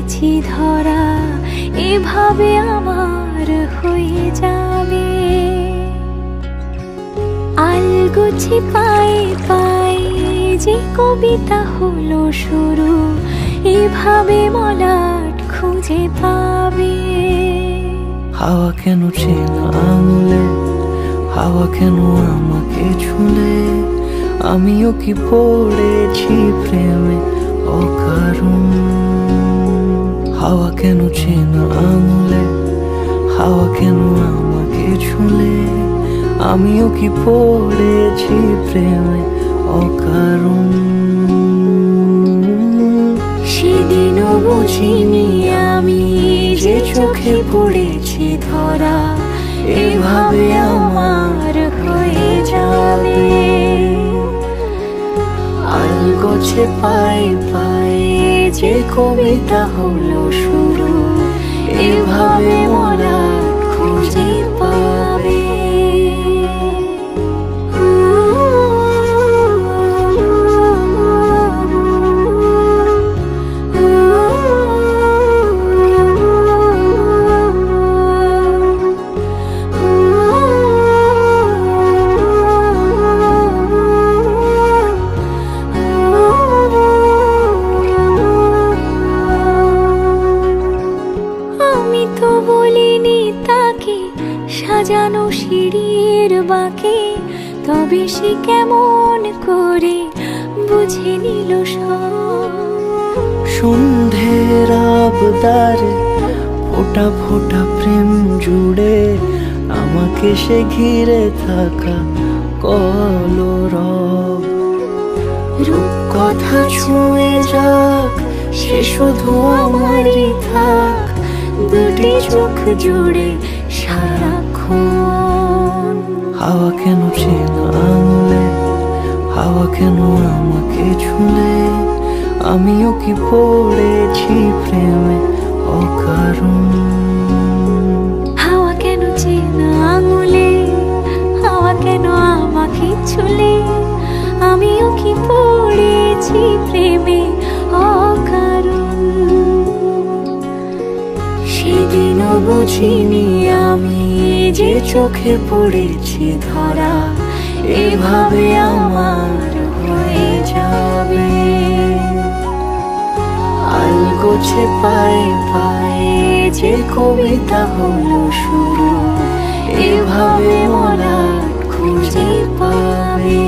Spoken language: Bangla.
পড়েছি ধরা, এভাবে আমার হয়ে যাবে। আলগোছে পায়ে পায়ে যে কবিতা হলো শুরু, এভাবে মলাট খুঁজে পাবে। হাওয়া কেন চেনা আঙুলে, হাওয়া কেন আমাকে ছুলে, আমিও কি পড়েছি প্রেমে অকারণ। হাওয়া কেন চেনা আঙুলে, হাওয়া কেন আমাকে ছুলে, আমিও কি পড়েছি প্রেমে অকারণ। সেদিনও বুঝিনি আমি যে চোখে পড়েছি ধরা, এভাবে আমার হয়ে যাবে। আলগোছে পায়ে পায়ে যে কবিতা হলো শুরু, এভাবে মলাট খুঁজে পাবে। আমি তো বলিনি তাকে সাজানো সিঁড়ির বাঁকে, তবে সে কেমন করে বুঝে নিল সব। সন্ধ্যের আবদারে ফোটা ফোটা প্রেম জুড়ে, আমাকে সে ঘিরে থাকা কলরব। রূপকথা ছুঁয়ে যাক, সে শুধু আমারই থাক, দুটি চোখ জুড়ে সারাক্ষণ। হাওয়া কেন চেনা আঙুলে, হাওয়া কেন আমাকে ছুলে, আমিও কি পড়েছি প্রেমে অকারণ। হাওয়া কেন চেনা আঙুলে, হাওয়া কেন আমাকে ছুলে, আমিও কি পড়েছি প্রেমে অকারণ। সেদিনও বুঝিনি আমি যে চোখে পড়েছি ধরা, এভাবে আমার হয়ে যাবে। আলগোছে পায়ে পায়ে যে কবিতা হলো শুরু, এভাবে মলাট খুঁজে পাবে।